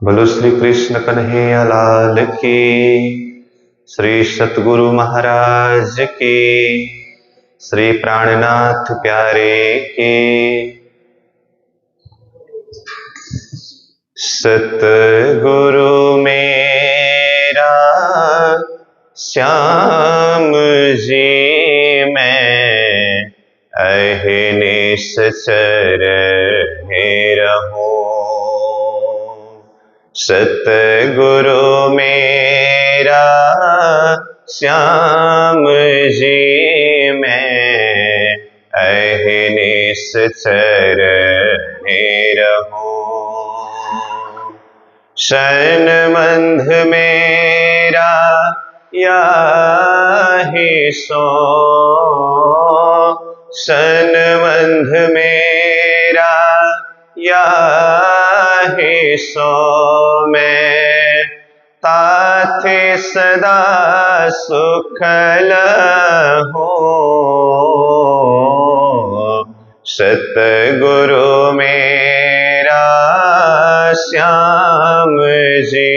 बोलो श्री कृष्ण कन्हैया लाल की, श्री सतगुरु महाराज की, श्री प्राणनाथ प्यारे की। सतगुरु मेरा श्याम जी मैं अहनिश चरणे रहूं। सतगुरु मेरा श्याम जी मैं अहनिश चरणे रहूं। शरणबंध मेरा याहि सो, शरणबंध मेरा याहि सो मैं ताथे सदा सुखल हो। सतगुरु मेरा श्याम जी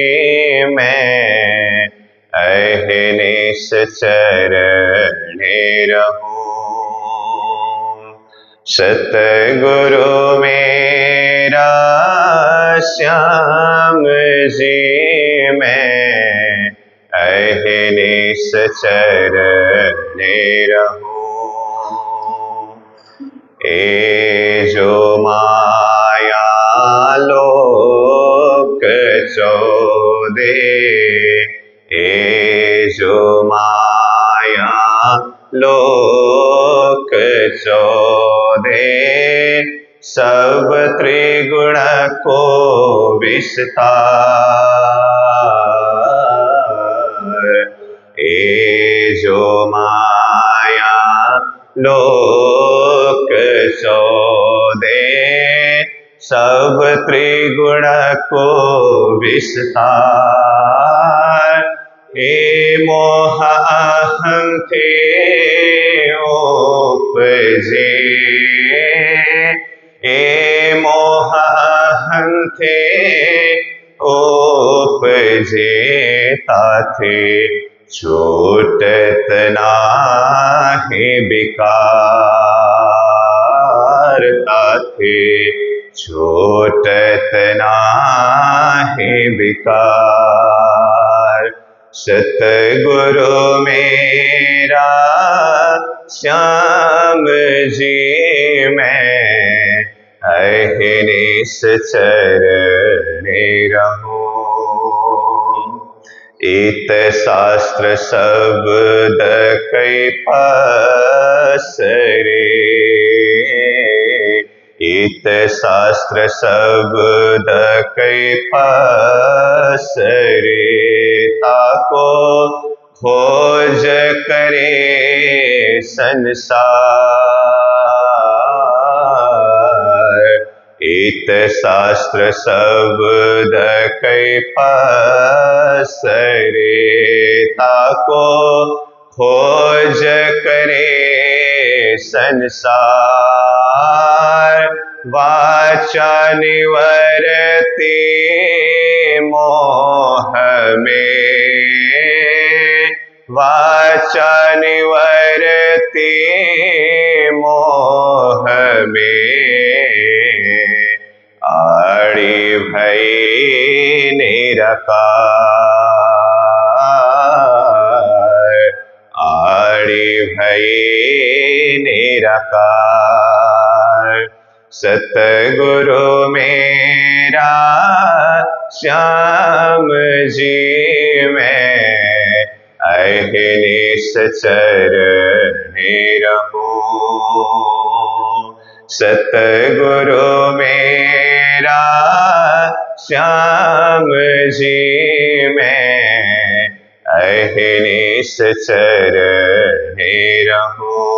मैं अहनिश चरणे रहूं। सतगुरु मेरा श्याम जी मैं अहनिश चरणे रहूं। ए जो माया लोक चौदे, ए जो माया लोक चौदे सब त्रिगुण को विस्तार। ए जो माया लोक चौदे सब त्रिगुण को विस्तार। हे मोह अहं थे उपजे, हे मोह अहं थे उपजे ताथे छूटत नाहि विकार। ताथे छूटत नाहि विकार। सतगुरु मेरा श्याम जी मैं अहनिश चरणे रहूं। इत शास्त्र शब्द कई पसरे, इत शास्त्र शब्द कई पसरे ताको खोज करे संसार। इत शास्त्र शब्द कई पसरे ताको खोज करे संसार। वाचा निवर्ती मोह में, वाचा निवर्ती मोह में आड़ी भई निराकार। आड़ी भई निराकार। सतगुरु मेरा श्याम जी मैं अहनिश चरणे रहूं। सतगुरु मेरा श्याम जी मैं अहनिश चरणे रहूं।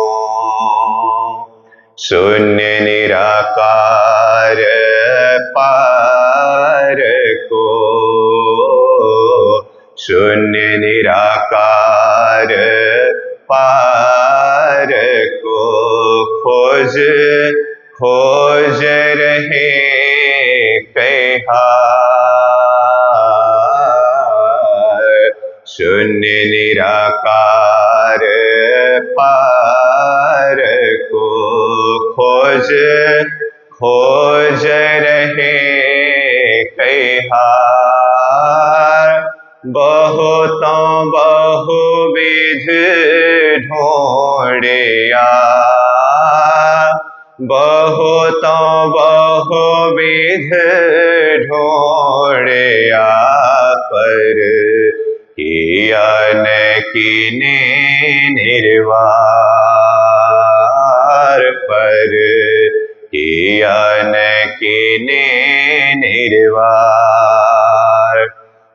शून्य निराकार पार को, शून्य निराकार पार को खोज खोज रहे कई हार। निराकार पार को खोज खोज रहे कई हार, बहुतों बहुविध ढूंढिया, बहुतों बहुविध ढूंढिया, पर किया न कीने निर्वार, पर किया न कीने निर्वार।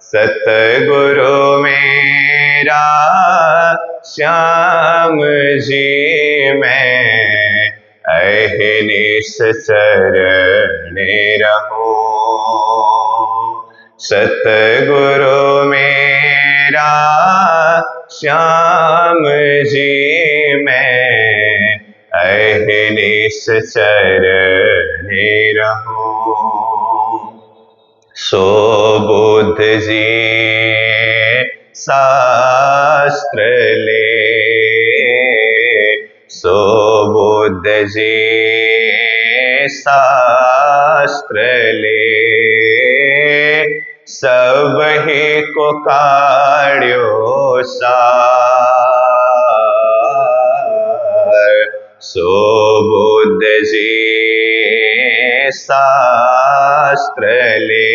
सतगुरु मेरा श्याम जी मैं अहिनिस चरण रहूं। सतगुरु मेरा श्याम जी मैं अहिनिस चरण रहूं। सो बुद्ध जी शास्त्र ले, सो बुद्ध जी शास्त्र ले, सब ही को काढ़्यो सार। सो बुद्ध जी शास्त्र ले,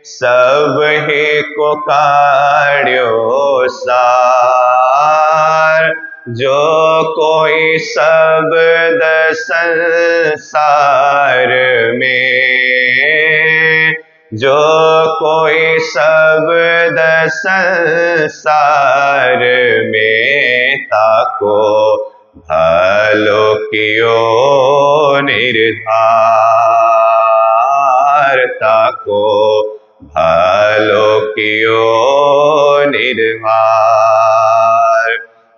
सब ही को काढ़्यो सार। जो कोई शब्द संसार में, जो कोई शब्द संसार में, ताको भलो कियो निर्धार, ताको भलो कियो निर्धार।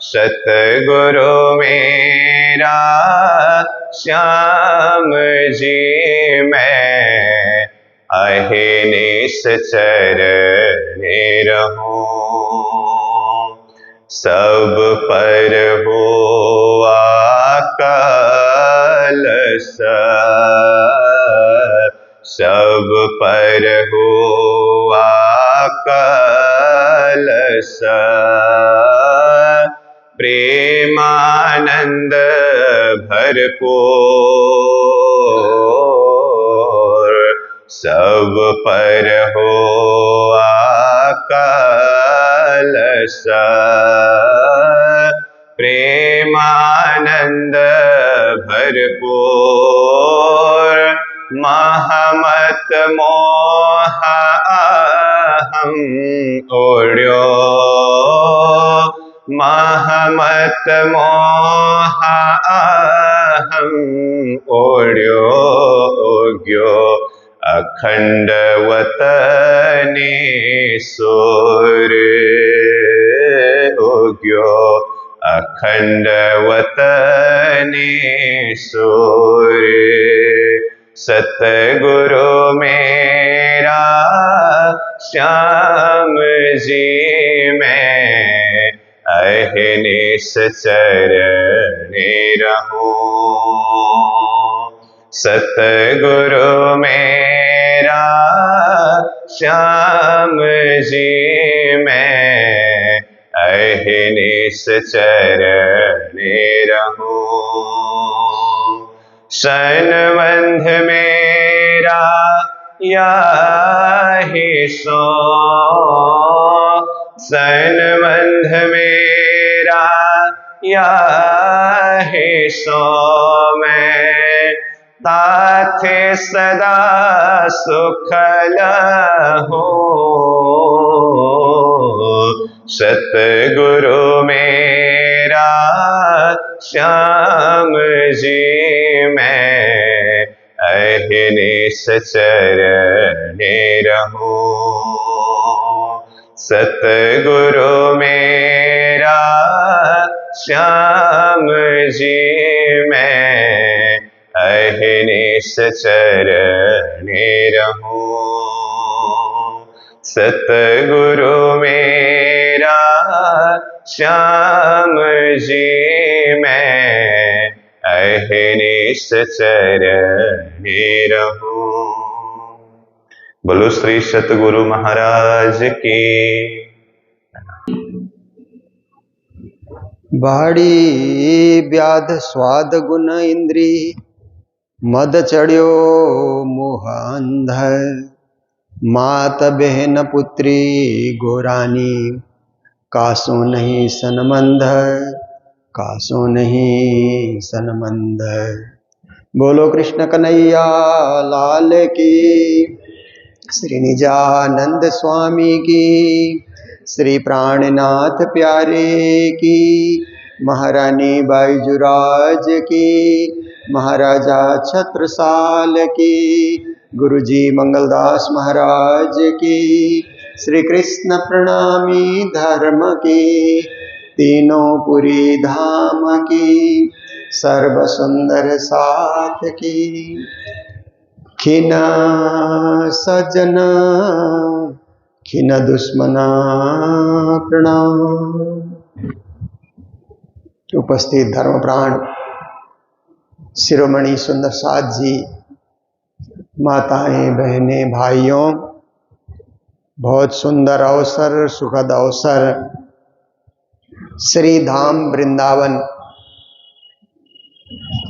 सतगुरु मेरा श्याम जी मैं अहिनिस चरण रहूं। सब पर हुआ कलश, सब पर हुआ कलश, प्रेमानंद भरपूर। सब पर हुआ कलश, प्रेमानंद भरपूर। महमत मोह अहं ओढ़्यो, महमत मोह अहं ओढ़्यो, ओग्यो अखंड वतनेश्वर, ओग्यो अखंड वतनेश्वर। सतगुरु मेरा श्याम जी मैं अहिनिस चरण रहूं। सतगुरु मेरा श्याम जी मैं अहिनिस चरण रहूं। सनबंध मेरा याहि सो, सनबंध मेरा याहि सो, मैं ताथे सदा सुख लहूं। सतगुरु मेरा श्याम जी मैं अहिनिस चरण रहूं। सतगुरु मेरा श्याम जी मैं अहिनिस चरण रहूं। सतगुरु मेरा श्याम जी मैं अहनिश चरणी रहूं। बोलो श्री सतगुरु महाराज की। बाड़ी व्याध स्वाद गुण इंद्री मद चढ़्यो मोह अंध। मात बहन पुत्री गोरानी कासो नहीं सनमंद, कासो नहीं सनमंद। बोलो कृष्ण कन्हैया लाल की, श्री निजानंद स्वामी की, श्री प्राणनाथ प्यारे की, महारानी बाईजुराज की, महाराजा छत्रसाल की, गुरुजी मंगलदास महाराज की, श्री कृष्ण प्रणामी धर्म की, तीनों पुरी धाम की, सर्व सुंदर साथ की। खिन सजना खिन दुश्मना प्रणाम। उपस्थित धर्मप्राण शिरोमणि सुंदर साथ जी, माताएं बहनें भाइयों, बहुत सुंदर अवसर, सुखद अवसर। श्री धाम वृंदावन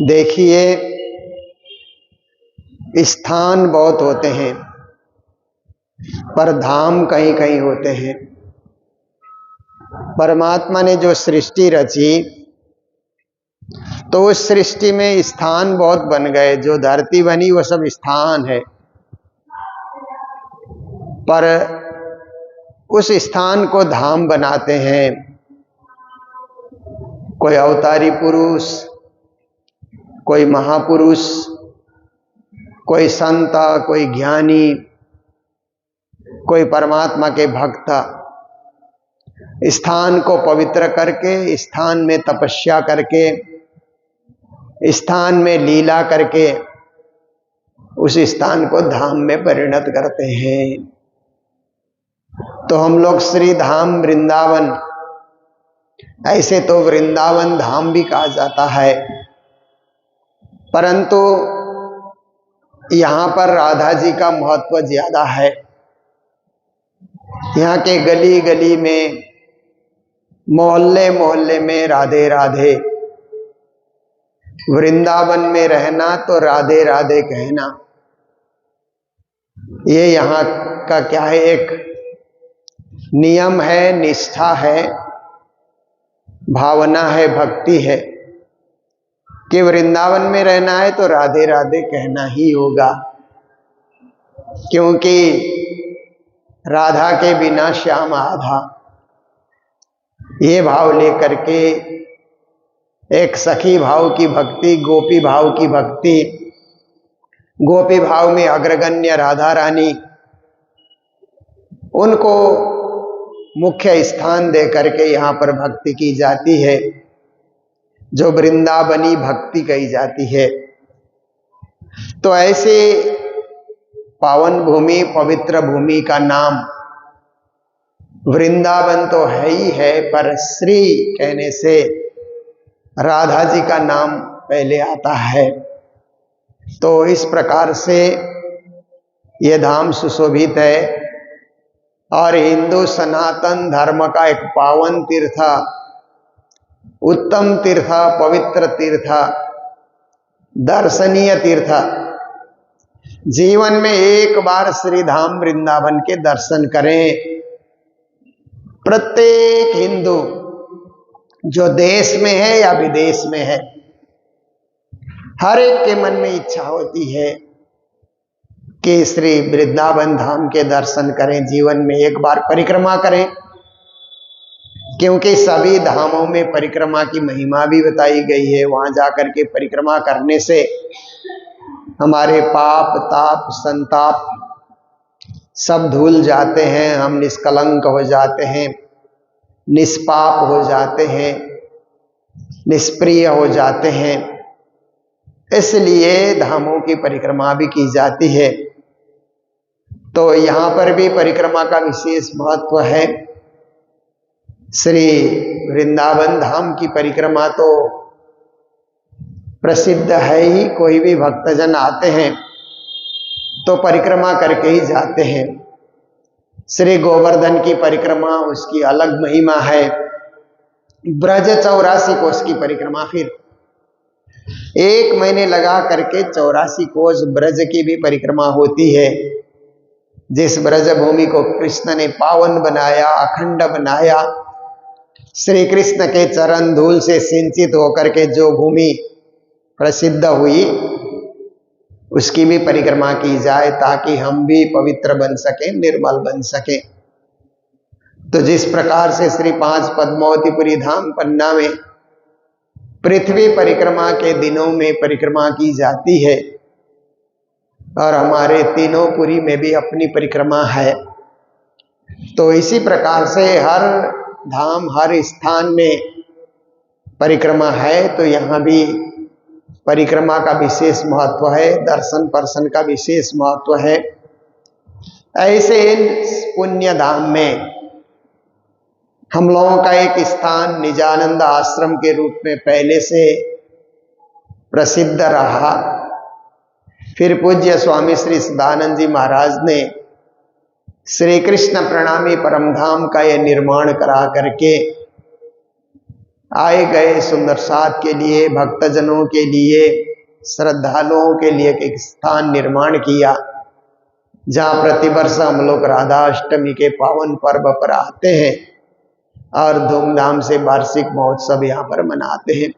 देखिए, स्थान बहुत होते हैं पर धाम कहीं कहीं होते हैं। परमात्मा ने जो सृष्टि रची तो उस सृष्टि में स्थान बहुत बन गए। जो धरती बनी वो सब स्थान है, पर उस स्थान को धाम बनाते हैं। कोई अवतारी पुरुष, कोई महापुरुष, कोई संता, कोई ज्ञानी, कोई परमात्मा के भक्त स्थान को पवित्र करके, स्थान में तपस्या करके, स्थान में लीला करके उस स्थान को धाम में परिणत करते हैं। तो हम लोग श्री धाम वृंदावन, ऐसे तो वृंदावन धाम भी कहा जाता है, परंतु यहाँ पर राधा जी का महत्व ज्यादा है। यहाँ के गली गली में, मोहल्ले मोहल्ले में राधे राधे। वृंदावन में रहना तो राधे राधे कहना, ये यहाँ का क्या है, एक नियम है, निष्ठा है, भावना है, भक्ति है कि वृंदावन में रहना है तो राधे राधे कहना ही होगा। क्योंकि राधा के बिना श्याम आधा, ये भाव लेकर के एक सखी भाव की भक्ति, गोपी भाव की भक्ति, गोपी भाव में अग्रगण्य राधा रानी, उनको मुख्य स्थान दे करके यहाँ पर भक्ति की जाती है, जो वृंदावनी भक्ति कही जाती है। तो ऐसे पावन भूमि, पवित्र भूमि का नाम वृंदावन तो है ही है, पर श्री कहने से राधा जी का नाम पहले आता है। तो इस प्रकार से ये धाम सुशोभित है और हिंदू सनातन धर्म का एक पावन तीर्थ, उत्तम तीर्थ, पवित्र तीर्थ, दर्शनीय तीर्थ। जीवन में एक बार श्री धाम वृंदावन के दर्शन करें। प्रत्येक हिंदू जो देश में है या विदेश में है, हर एक के मन में इच्छा होती है कि श्री वृंदावन धाम के दर्शन करें, जीवन में एक बार परिक्रमा करें। क्योंकि सभी धामों में परिक्रमा की महिमा भी बताई गई है। वहां जाकर के परिक्रमा करने से हमारे पाप, ताप, संताप सब धुल जाते हैं, हम निष्कलंक हो जाते हैं, निष्पाप हो जाते हैं, निष्प्रिय हो जाते हैं। इसलिए धामों की परिक्रमा भी की जाती है। तो यहाँ पर भी परिक्रमा का विशेष महत्व है। श्री वृंदावन धाम की परिक्रमा तो प्रसिद्ध है ही, कोई भी भक्तजन आते हैं तो परिक्रमा करके ही जाते हैं। श्री गोवर्धन की परिक्रमा उसकी अलग महिमा है। ब्रज 84 कोस की परिक्रमा, फिर 1 महीने लगा करके 84 कोस ब्रज की भी परिक्रमा होती है। जिस ब्रज भूमि को कृष्ण ने पावन बनाया, अखंड बनाया, श्री कृष्ण के चरण धूल से सिंचित होकर के जो भूमि प्रसिद्ध हुई, उसकी भी परिक्रमा की जाए ताकि हम भी पवित्र बन सके, निर्मल बन सके। तो जिस प्रकार से श्री 5 पद्मावतीपुरी धाम पन्ना में पृथ्वी परिक्रमा के दिनों में परिक्रमा की जाती है, और हमारे तीनों पुरी में भी अपनी परिक्रमा है, तो इसी प्रकार से हर धाम हर स्थान में परिक्रमा है। तो यहाँ भी परिक्रमा का विशेष महत्व है, दर्शन पर्शन का विशेष महत्व है। ऐसे पुण्य धाम में हम लोगों का एक स्थान निजानंद आश्रम के रूप में पहले से प्रसिद्ध रहा। फिर पूज्य स्वामी श्री सदानंद जी महाराज ने श्री कृष्ण प्रणामी परमधाम का यह निर्माण करा करके आए गए सुंदर साथ के लिए, भक्तजनों के लिए, श्रद्धालुओं के लिए एक स्थान निर्माण किया, जहाँ प्रतिवर्ष हम लोग राधाष्टमी के पावन पर्व पर आते हैं और धूमधाम से वार्षिक महोत्सव यहाँ पर मनाते हैं।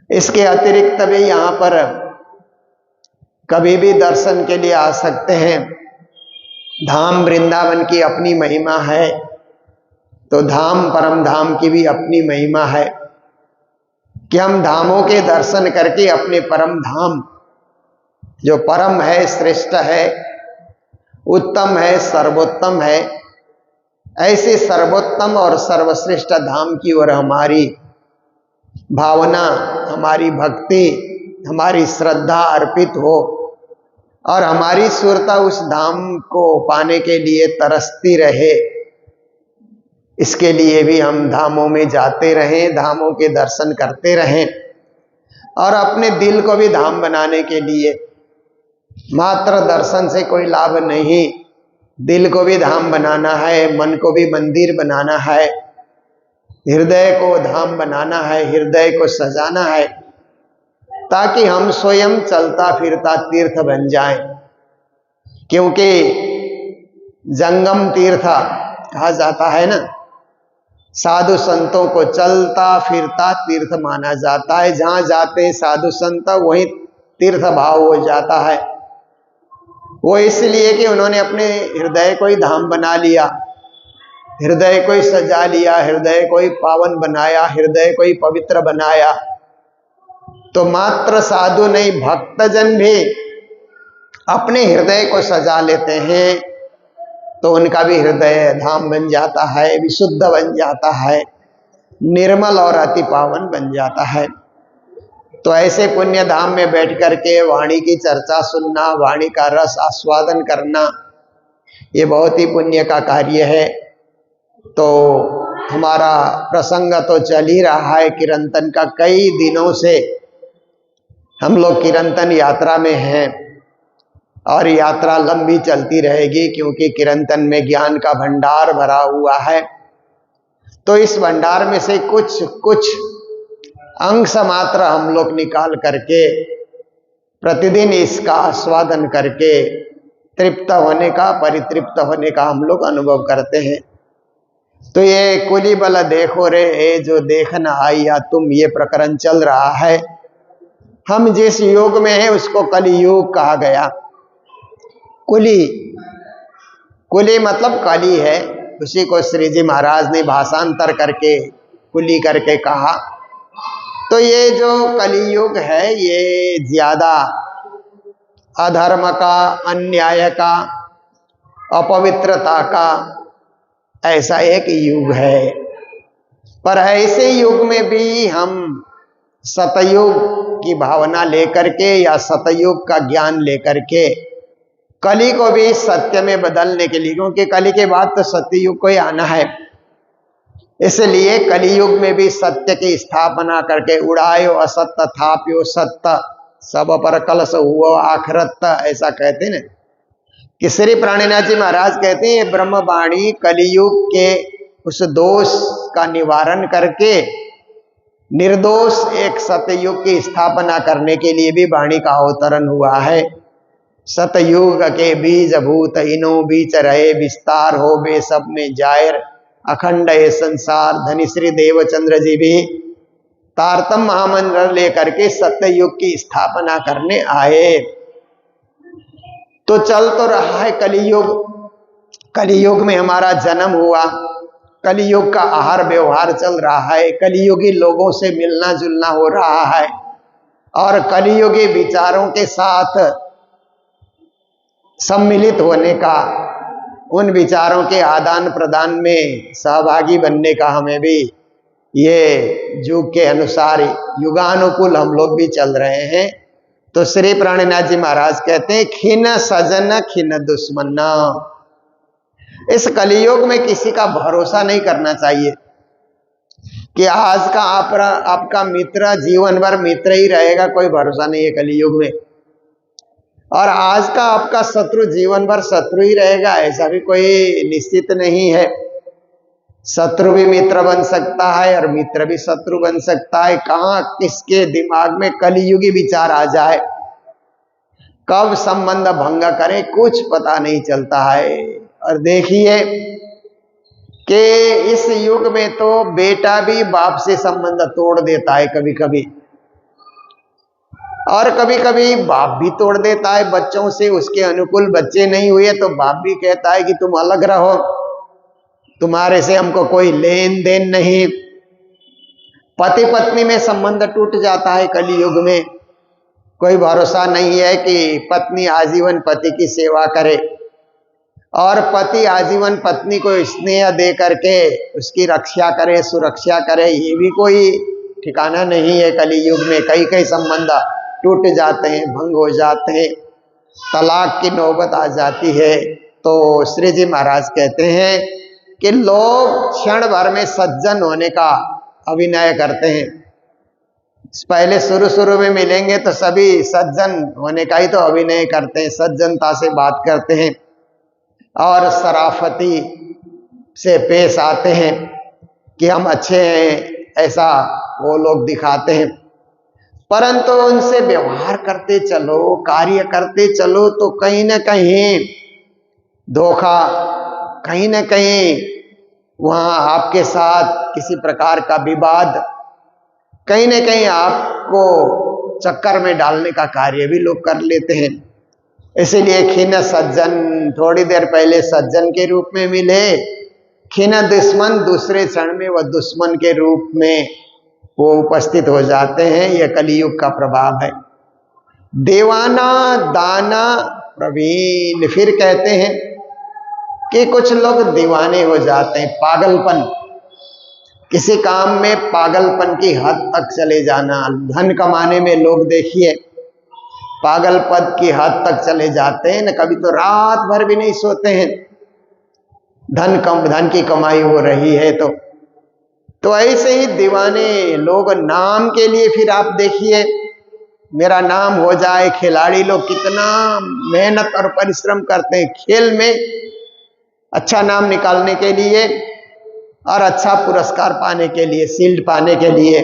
इसके अतिरिक्त भी यहाँ पर कभी भी दर्शन के लिए आ सकते हैं। धाम वृंदावन की अपनी महिमा है, तो धाम परम धाम की भी अपनी महिमा है कि हम धामों के दर्शन करके अपने परम धाम, जो परम है, श्रेष्ठ है, उत्तम है, सर्वोत्तम है, ऐसे सर्वोत्तम और सर्वश्रेष्ठ धाम की ओर हमारी भावना, हमारी भक्ति, हमारी श्रद्धा अर्पित हो और हमारी सुरता उस धाम को पाने के लिए तरसती रहे। इसके लिए भी हम धामों में जाते रहें, धामों के दर्शन करते रहें, और अपने दिल को भी धाम बनाने के लिए मात्र दर्शन से कोई लाभ नहीं, दिल को भी धाम बनाना है, मन को भी मंदिर बनाना है, हृदय को धाम बनाना है, हृदय को सजाना है, ताकि हम स्वयं चलता फिरता तीर्थ बन जाएं। क्योंकि जंगम तीर्थ कहा जाता है ना, साधु संतों को चलता फिरता तीर्थ माना जाता है। जहाँ जाते साधु संत वहीं तीर्थ भाव हो जाता है। वो इसलिए कि उन्होंने अपने हृदय को ही धाम बना लिया, हृदय को ही सजा लिया, हृदय को ही पावन बनाया, हृदय को ही पवित्र बनाया। तो मात्र साधु नहीं, भक्तजन भी अपने हृदय को सजा लेते हैं तो उनका भी हृदय धाम बन जाता है, विशुद्ध बन जाता है, निर्मल और अति पावन बन जाता है। तो ऐसे पुण्य धाम में बैठ करके वाणी की चर्चा सुनना, वाणी का रस आस्वादन करना, ये बहुत ही पुण्य का कार्य है। तो हमारा प्रसंग तो चल ही रहा है कीर्तन का, कई दिनों से हम लोग कीर्तन यात्रा में हैं और यात्रा लंबी चलती रहेगी, क्योंकि कीर्तन में ज्ञान का भंडार भरा हुआ है। तो इस भंडार में से कुछ अंश मात्र हम लोग निकाल करके प्रतिदिन इसका आस्वादन करके तृप्त होने का, परितृप्त होने का हम लोग अनुभव करते हैं। तो ये कुली बल देखो रे ए जो देखना आया तुम, ये प्रकरण चल रहा है। हम जिस युग में हैं उसको कलियुग कहा गया। कुली मतलब कली है, उसी को श्री जी महाराज ने भाषांतर करके कुली करके कहा। तो ये जो कलियुग है, ये ज्यादा अधर्म का, अन्याय का, अपवित्रता का ऐसा एक युग है। पर ऐसे युग में भी हम सतयुग की भावना लेकर के या सतयुग का ज्ञान लेकर के कली को भी सत्य में बदलने के लिए, क्योंकि कली के बाद तो सत्ययुग को ही आना है, इसलिए कलियुग में भी सत्य की स्थापना करके उड़ायो असत्य थाप्यो सत्य सब पर कलश हुआ आखरत, ऐसा कहते हैं। कि श्री प्राणीनाथ जी महाराज कहते हैं ब्रह्मवाणी कलियुग के उस दोष का निवारण करके निर्दोष एक सतयुग की स्थापना करने के लिए भी वाणी का अवतरण हुआ है। सतयुग के बीज भूत इनो बीच रहे, विस्तार हो बे सब में जायर, अखंड है संसार। धनी श्री देवचंद्र जी भी तारतम महामंत्र लेकर के सत्ययुग की स्थापना करने आए। तो चल तो रहा है कलियुग, कलियुग में हमारा जन्म हुआ, कलियुग का आहार व्यवहार चल रहा है, कलियुगी लोगों से मिलना जुलना हो रहा है, और कलियुगी विचारों के साथ सम्मिलित होने का, उन विचारों के आदान प्रदान में सहभागी बनने का हमें भी ये युग के अनुसार युगानुकूल हम लोग भी चल रहे हैं। तो श्री प्राणीनाथ जी महाराज कहते हैं खिन सजन खिन दुश्मन। इस कलियुग में किसी का भरोसा नहीं करना चाहिए कि आज का आपका मित्र जीवन भर मित्र ही रहेगा, कोई भरोसा नहीं है कलियुग में। और आज का आपका शत्रु जीवन भर शत्रु ही रहेगा, ऐसा भी कोई निश्चित नहीं है। शत्रु भी मित्र बन सकता है और मित्र भी शत्रु बन सकता है। कहाँ किसके दिमाग में कलियुगी विचार आ जाए, कब संबंध भंग करे, कुछ पता नहीं चलता है। और देखिए कि इस युग में तो बेटा भी बाप से संबंध तोड़ देता है कभी कभी, और कभी कभी बाप भी तोड़ देता है बच्चों से। उसके अनुकूल बच्चे नहीं हुए तो बाप भी कहता है कि तुम अलग रहो, तुम्हारे से हमको कोई लेन देन नहीं। पति पत्नी में संबंध टूट जाता है कलियुग में। कोई भरोसा नहीं है कि पत्नी आजीवन पति की सेवा करे और पति आजीवन पत्नी को स्नेह दे करके उसकी रक्षा करे, सुरक्षा करे, ये भी कोई ठिकाना नहीं है। कलियुग में कई कई संबंध टूट जाते हैं, भंग हो जाते हैं, तलाक की नौबत आ जाती है। तो श्री जी महाराज कहते हैं कि लोग क्षण भर में सज्जन होने का अभिनय करते हैं। पहले शुरू में मिलेंगे तो सभी सज्जन होने का ही तो अभिनय करते हैं, सज्जनता से बात करते हैं और शराफती से पेश आते हैं कि हम अच्छे हैं, ऐसा वो लोग दिखाते हैं। परंतु उनसे व्यवहार करते चलो, कार्य करते चलो तो कहीं न कहीं धोखा, कहीं न कहीं वहाँ आपके साथ किसी प्रकार का विवाद, कहीं न कहीं आपको चक्कर में डालने का कार्य भी लोग कर लेते हैं। इसीलिए खिन सज्जन, थोड़ी देर पहले सज्जन के रूप में मिले, खिन दुश्मन, दूसरे क्षण में वह दुश्मन के रूप में वो उपस्थित हो जाते हैं। यह कलियुग का प्रभाव है। देवाना दाना प्रवीण, फिर कहते हैं कि कुछ लोग दीवाने हो जाते हैं, पागलपन, किसी काम में पागलपन की हद तक चले जाना। धन कमाने में लोग देखिए पागलपन की हद तक चले जाते हैं, न कभी तो रात भर भी नहीं सोते हैं, धन की कमाई हो रही है। तो ऐसे ही दीवाने लोग नाम के लिए, फिर आप देखिए मेरा नाम हो जाए, खिलाड़ी लोग कितना मेहनत और परिश्रम करते हैं खेल में अच्छा नाम निकालने के लिए और अच्छा पुरस्कार पाने के लिए, शील्ड पाने के लिए।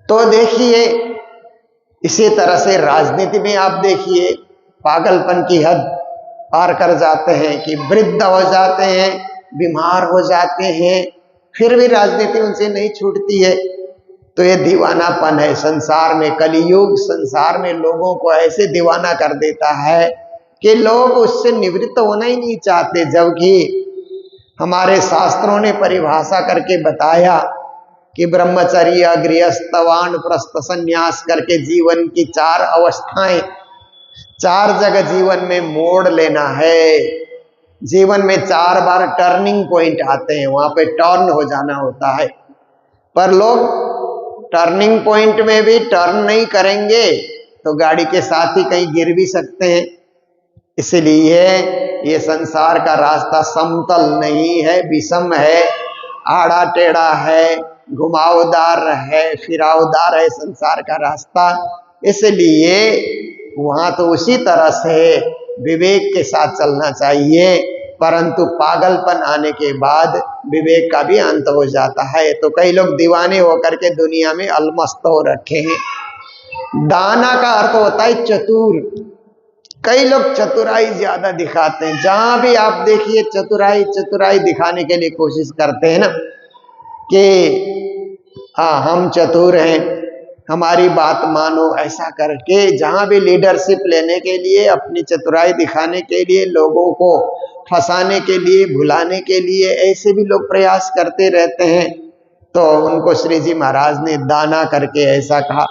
तो देखिए इसी तरह से राजनीति में आप देखिए पागलपन की हद पार कर जाते हैं कि वृद्ध हो जाते हैं, बीमार हो जाते हैं, फिर भी राजनीति उनसे नहीं छूटती है। तो ये दीवानापन है संसार में। कलियुग संसार में लोगों को ऐसे दीवाना कर देता है कि लोग उससे निवृत्त होना ही नहीं चाहते। जबकि हमारे शास्त्रों ने परिभाषा करके बताया कि ब्रह्मचर्य, गृहस्थ, वानप्रस्थ, संन्यास करके जीवन की 4 अवस्थाएं, 4 जगह जीवन में मोड़ लेना है। जीवन में 4 बार टर्निंग पॉइंट आते हैं, वहां पे टर्न हो जाना होता है। पर लोग टर्निंग पॉइंट में भी टर्न नहीं करेंगे तो गाड़ी के साथ ही कहीं गिर भी सकते हैं। इसलिए ये संसार का रास्ता समतल नहीं है, विषम है, आड़ा टेढ़ा है, घुमावदार है, फिरावदार है संसार का रास्ता। इसलिए वहां तो उसी तरह से विवेक के साथ चलना चाहिए, परंतु पागलपन आने के बाद विवेक का भी अंत हो जाता है। तो कई लोग दीवाने होकर के दुनिया में अलमस्त हो रखे हैं। दाना का अर्थ होता है चतुर। कई लोग चतुराई ज्यादा दिखाते हैं, जहां भी आप देखिए चतुराई चतुराई दिखाने के लिए कोशिश करते हैं ना, कि हाँ हम चतुर हैं, हमारी बात मानो, ऐसा करके जहां भी लीडरशिप लेने के लिए, अपनी चतुराई दिखाने के लिए, लोगों को फंसाने के लिए, भुलाने के लिए, ऐसे भी लोग प्रयास करते रहते हैं। तो उनको श्री जी महाराज ने दाना करके ऐसा कहा।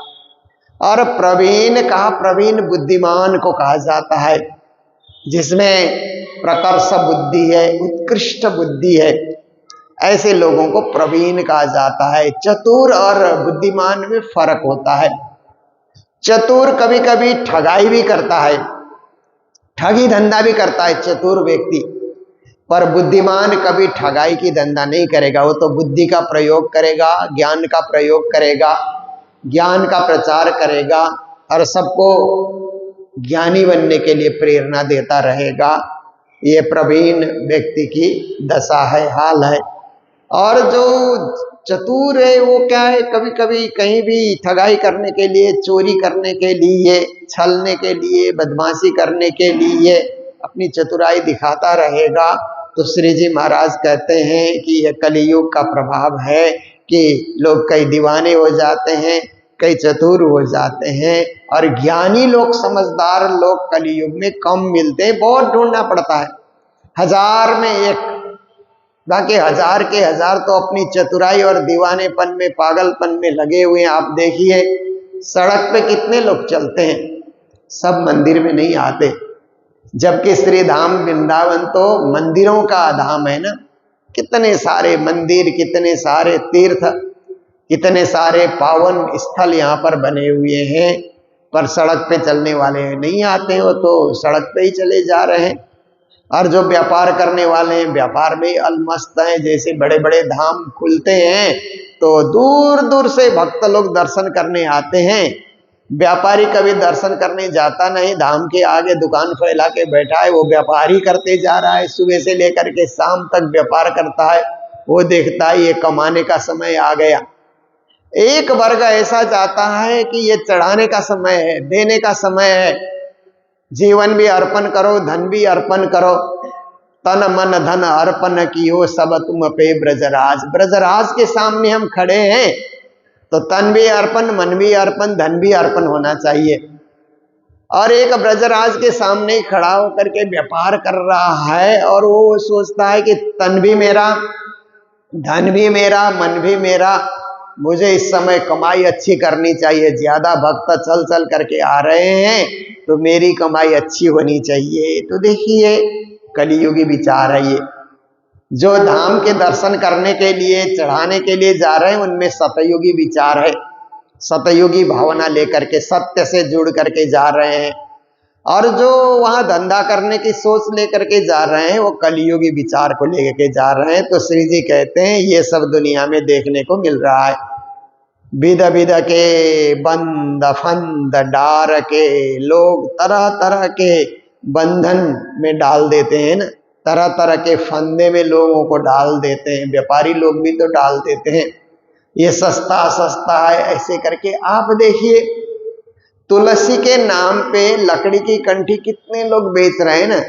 और प्रवीण कहा, प्रवीण बुद्धिमान को कहा जाता है, जिसमें प्रकर्ष बुद्धि है, उत्कृष्ट बुद्धि है, ऐसे लोगों को प्रवीण कहा जाता है। चतुर और बुद्धिमान में फर्क होता है। चतुर कभी कभी ठगाई भी करता है, ठगी धंधा भी करता है चतुर व्यक्ति, पर बुद्धिमान कभी ठगाई की धंधा नहीं करेगा। वो तो बुद्धि का प्रयोग करेगा, ज्ञान का प्रयोग करेगा, ज्ञान का प्रचार करेगा और सबको ज्ञानी बनने के लिए प्रेरणा देता रहेगा। ये प्रवीण व्यक्ति की दशा है, हाल है। और जो चतुर है वो क्या है, कभी कभी कहीं भी ठगाई करने के लिए, चोरी करने के लिए, छलने के लिए, बदमाशी करने के लिए अपनी चतुराई दिखाता रहेगा। तो श्री जी महाराज कहते हैं कि यह कलियुग का प्रभाव है कि लोग कई दीवाने हो जाते हैं, कई चतुर हो जाते हैं, और ज्ञानी लोग, समझदार लोग कलियुग में कम मिलते हैं, बहुत ढूंढना पड़ता है, 1000 में 1। बाकी 1000 के 1000 तो अपनी चतुराई और दीवानेपन में, पागलपन में लगे हुए हैं। आप देखिए सड़क पे कितने लोग चलते हैं, सब मंदिर में नहीं आते, जबकि श्री धाम वृंदावन तो मंदिरों का धाम है ना। कितने सारे मंदिर, कितने सारे तीर्थ, कितने सारे पावन स्थल यहाँ पर बने हुए हैं, पर सड़क पे चलने वाले नहीं आते हो, तो सड़क पे ही चले जा रहे हैं। और जो व्यापार करने वाले हैं, व्यापार में अलमस्त हैं। जैसे बड़े बड़े धाम खुलते हैं तो दूर दूर से भक्त लोग दर्शन करने आते हैं। व्यापारी कभी दर्शन करने जाता नहीं, धाम के आगे दुकान फैला के बैठा है, वो व्यापारी करते जा रहा है, सुबह से लेकर के शाम तक व्यापार करता है। वो देखता है ये कमाने का समय आ गया। एक वर्ग ऐसा जाता है कि ये चढ़ाने का समय है, देने का समय है, जीवन भी अर्पण करो, धन भी अर्पण करो, तन मन धन अर्पण कियो सब तुम पे ब्रजराज। ब्रजराज के सामने हम खड़े हैं तो तन भी अर्पण, मन भी अर्पण, धन भी अर्पण होना चाहिए। और एक ब्रजराज के सामने खड़ा होकर के व्यापार कर रहा है और वो सोचता है कि तन भी मेरा, धन भी मेरा, मन भी मेरा, मुझे इस समय कमाई अच्छी करनी चाहिए, ज्यादा भक्त चल चल करके आ रहे हैं तो मेरी कमाई अच्छी होनी चाहिए। तो देखिए कलियुगी विचार है ये। जो धाम के दर्शन करने के लिए, चढ़ाने के लिए जा रहे हैं, उनमें सतयुगी विचार है, सतयुगी भावना लेकर के, सत्य से जुड़ करके जा रहे हैं। और जो वहां धंधा करने की सोच लेकर के जा रहे हैं, वो कलियुगी विचार को लेकर के जा रहे हैं। तो श्री जी कहते हैं ये सब दुनिया में देखने को मिल रहा है। विध विध के बंद फंद डार के लोग तरह तरह के बंधन में डाल देते हैं ना, तरह तरह के फंदे में लोगों को डाल देते हैं। व्यापारी लोग भी तो डाल देते हैं, ये सस्ता सस्ता है ऐसे करके। आप देखिए तुलसी के नाम पे लकड़ी की कंठी कितने लोग बेच रहे हैं ना।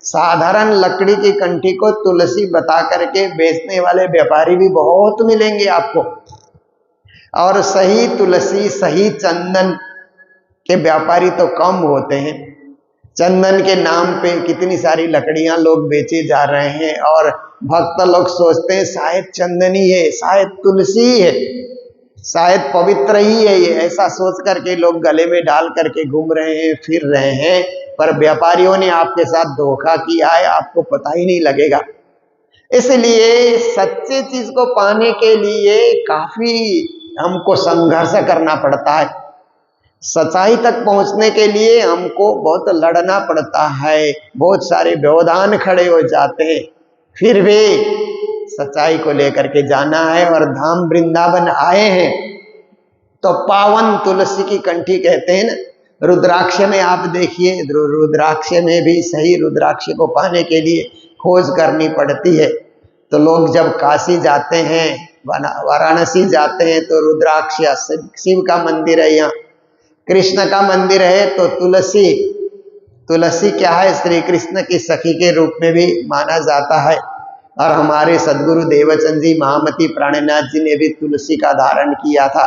साधारण लकड़ी की कंठी को तुलसी बता करके बेचने वाले व्यापारी भी बहुत मिलेंगे आपको। और सही तुलसी, सही चंदन के व्यापारी तो कम होते हैं। चंदन के नाम पे कितनी सारी लकड़ियां लोग बेचे जा रहे हैं और भक्त लोग सोचते हैं शायद चंदन ही है, शायद तुलसी है, शायद पवित्र ही है ये, ऐसा सोच करके लोग गले में डाल करके घूम रहे हैं, फिर रहे हैं। पर व्यापारियों ने आपके साथ धोखा किया है, आपको पता ही नहीं लगेगा। इसलिए सच्ची चीज को पाने के लिए काफी हमको संघर्ष करना पड़ता है। सच्चाई तक पहुंचने के लिए हमको बहुत लड़ना पड़ता है, बहुत सारे व्यवधान खड़े हो जाते हैं, फिर भी सच्चाई को लेकर के जाना है। और धाम वृंदावन आए हैं तो पावन तुलसी की कंठी कहते हैं ना। रुद्राक्ष में आप देखिए, रुद्राक्ष में भी सही रुद्राक्ष को पाने के लिए खोज करनी पड़ती है। तो लोग जब काशी जाते हैं, वाराणसी जाते हैं, तो रुद्राक्ष शिव का मंदिर है, यहाँ कृष्ण का मंदिर है, तो तुलसी क्या है, श्री कृष्ण की सखी के रूप में भी माना जाता है। और हमारे सदगुरु देवचंद जी महामती प्राणनाथ जी ने भी तुलसी का धारण किया था।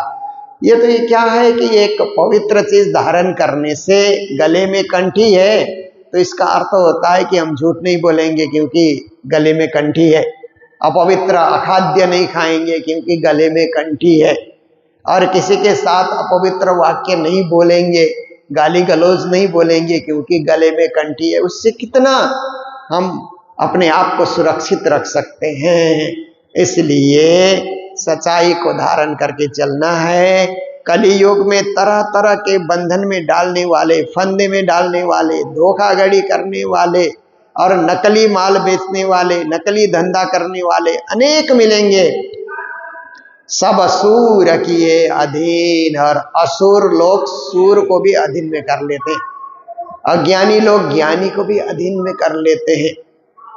ये क्या है कि एक पवित्र चीज धारण करने से, गले में कंठी है तो इसका अर्थ होता है कि हम झूठ नहीं बोलेंगे क्योंकि गले में कंठी है, अपवित्र अखाद्य नहीं खाएंगे क्योंकि गले में कंठी है, और किसी के साथ अपवित्र वाक्य नहीं बोलेंगे, गाली गलौज नहीं बोलेंगे क्योंकि गले में कंठी है। उससे कितना हम अपने आप को सुरक्षित रख सकते हैं। इसलिए सच्चाई को धारण करके चलना है। कली युग में तरह तरह के बंधन में डालने वाले, फंदे में डालने वाले, धोखाधड़ी करने वाले और नकली माल बेचने वाले, नकली धंधा करने वाले अनेक मिलेंगे। सब असुर किए अधीन, और असुर लोग सूर को भी अधीन में कर लेते हैं, अज्ञानी लोग ज्ञानी को भी अधीन में कर लेते हैं,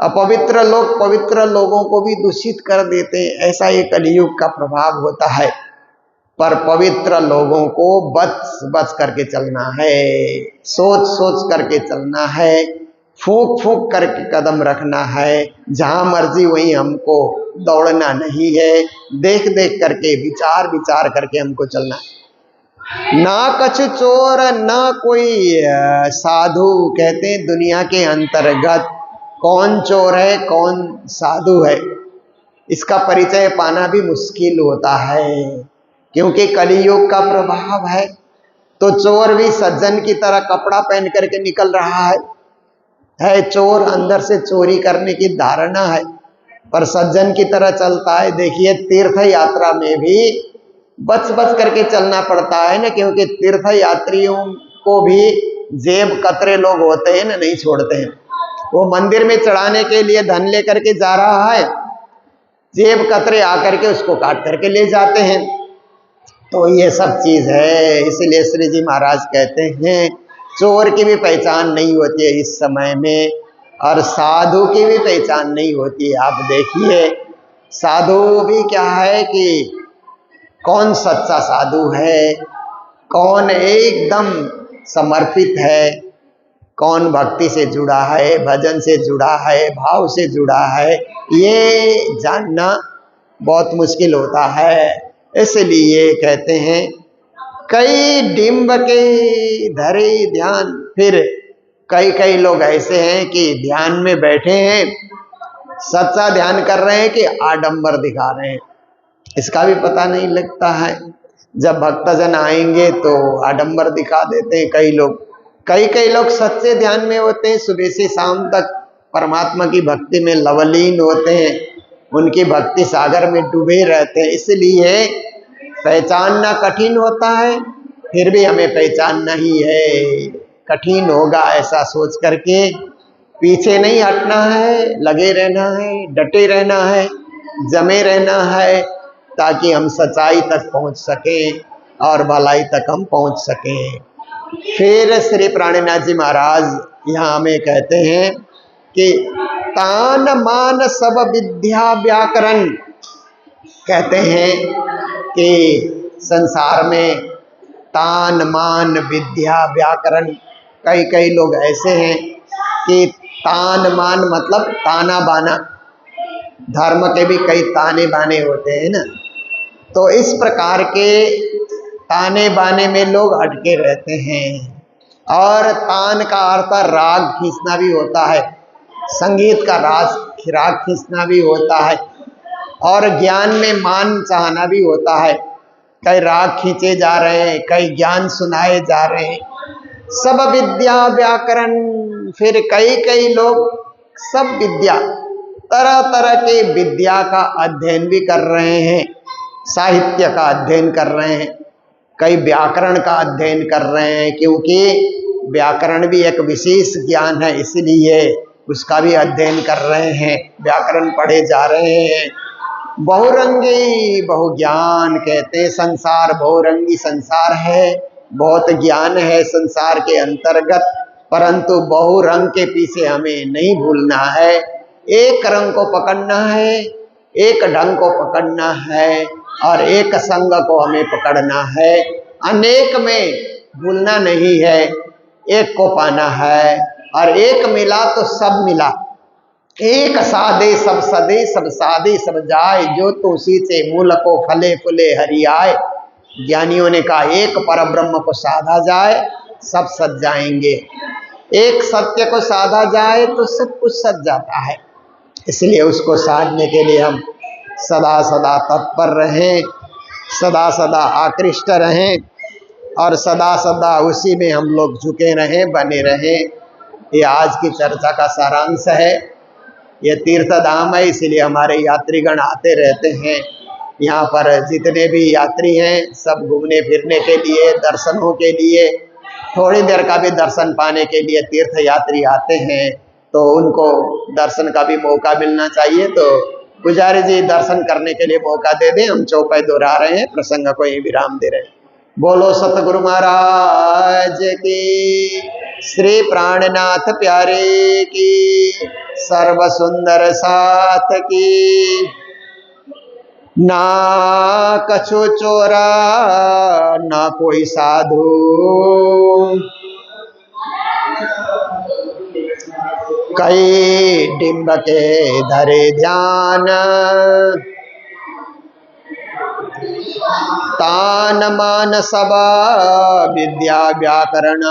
अपवित्र लोग पवित्र लोगों को भी दूषित कर देते हैं। ऐसा ये कलियुग का प्रभाव होता है। पर पवित्र लोगों को बच करके चलना है, सोच सोच करके चलना है, फूंक फूंक करके कदम रखना है। जहां मर्जी वहीं हमको दौड़ना नहीं है, देख देख करके विचार करके हमको चलना है। ना कछ चोर ना कोई साधु, कहते हैं दुनिया के अंतर्गत कौन चोर है कौन साधु है, इसका परिचय पाना भी मुश्किल होता है, क्योंकि कलियुग का प्रभाव है। तो चोर भी सज्जन की तरह कपड़ा पहन करके निकल रहा है चोर अंदर से चोरी करने की धारणा है, पर सज्जन की तरह चलता है। देखिए तीर्थ यात्रा में भी बच करके चलना पड़ता है ना, क्योंकि तीर्थ यात्रियों को भी जेब कतरे लोग होते हैं ना, नहीं छोड़ते हैं। वो मंदिर में चढ़ाने के लिए धन लेकर के जा रहा है, जेब कतरे आकर के उसको काट करके ले जाते हैं। तो ये सब चीज है। इसलिए श्री जी महाराज कहते हैं चोर की भी पहचान नहीं होती है इस समय में, और साधु की भी पहचान नहीं होती है। आप देखिए साधु भी क्या है कि कौन सच्चा साधु है, कौन एकदम समर्पित है, कौन भक्ति से जुड़ा है, भजन से जुड़ा है, भाव से जुड़ा है, ये जानना बहुत मुश्किल होता है। इसलिए कहते हैं कई डिंब के धरे ध्यान। फिर कई लोग ऐसे हैं कि ध्यान में बैठे हैं, सच्चा ध्यान कर रहे हैं कि आडंबर दिखा रहे हैं, इसका भी पता नहीं लगता है। जब भक्तजन आएंगे तो आडंबर दिखा देते हैं कई लोग सच्चे ध्यान में होते हैं, सुबह से शाम तक परमात्मा की भक्ति में लवलीन होते हैं, उनकी भक्ति सागर में डूबे रहते हैं। इसलिए पहचानना कठिन होता है, फिर भी हमें पहचानना ही है, कठिन होगा ऐसा सोच करके पीछे नहीं हटना है, लगे रहना है, डटे रहना है, जमे रहना है, ताकि हम सच्चाई तक पहुंच सकें और भलाई तक हम पहुंच सकें। फिर श्री प्राणनाथ जी महाराज यहाँ हमें कहते हैं कि तान मान सब विद्या व्याकरण। कहते हैं कि संसार में तान मान विद्या व्याकरण, कई लोग ऐसे हैं कि तान मान मतलब ताना बाना, धर्म के भी कई ताने बाने होते हैं ना, तो इस प्रकार के ताने बाने में लोग अटके रहते हैं। और तान का अर्थ राग खींचना भी होता है, संगीत का राग खींचना भी होता है, और ज्ञान में मान चाहना भी होता है। कई राग खींचे जा रहे हैं, कई ज्ञान सुनाए जा रहे हैं। सब विद्या व्याकरण, फिर कई लोग सब विद्या, तरह तरह के विद्या का अध्ययन भी कर रहे हैं, साहित्य का अध्ययन कर रहे हैं, कई व्याकरण का अध्ययन कर रहे हैं, क्योंकि व्याकरण भी एक विशेष ज्ञान है, इसलिए उसका भी अध्ययन कर रहे हैं, व्याकरण पढ़े जा रहे हैं। बहुरंगी बहुज्ञान कहते हैं, संसार बहुरंगी संसार है, बहुत ज्ञान है संसार के अंतर्गत, परंतु बहुरंग के पीछे हमें नहीं भूलना है। एक रंग को पकड़ना है, एक ढंग को पकड़ना है और एक संग को हमें पकड़ना है। अनेक में भूलना नहीं है, एक को पाना है, और एक मिला तो सब मिला। एक साधे सब सदे, सब साधे सब जाए, जो तो उसी से मूल को फले फूले हरियाए। ज्ञानियों ने कहा एक परब्रह्म को साधा जाए सब सज जाएंगे, एक सत्य को साधा जाए तो सब कुछ सज जाता है। इसलिए उसको साधने के लिए हम सदा सदा तत्पर रहें, सदा सदा आकृष्ट रहें और सदा सदा उसी में हम लोग झुके रहें, बने रहें। ये आज की चर्चा का सारांश है। ये तीर्थ धाम है, इसलिए हमारे यात्रीगण आते रहते हैं। यहाँ पर जितने भी यात्री हैं सब घूमने फिरने के लिए, दर्शनों के लिए, थोड़ी देर का भी दर्शन पाने के लिए तीर्थ यात्री आते हैं, तो उनको दर्शन का भी मौका मिलना चाहिए। तो पुजारी जी दर्शन करने के लिए मौका दे दें, हम चौपाई दोहरा रहे हैं, प्रसंग को यही विराम दे रहे हैं। बोलो सतगुरु महाराज की, श्री प्राणनाथ प्यारे की, सर्व सुंदर साथ की। ना कछु चोरा ना कोई साधु, कई डिंब के धरे ध्यान, तान मान सब विद्या व्याकरण,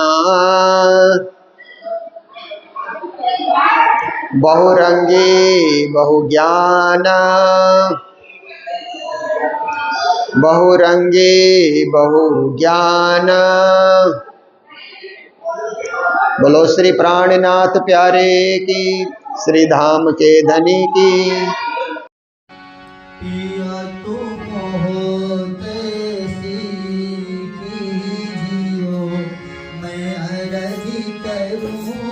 बहुरंगी बहुज्ञान, बहुरंगी बहुज्ञान। बोलो श्री प्राणनाथ प्यारे की, श्री धाम के धनी की। पिया तुम होते सीखी जियो, मैं अर्जी करूं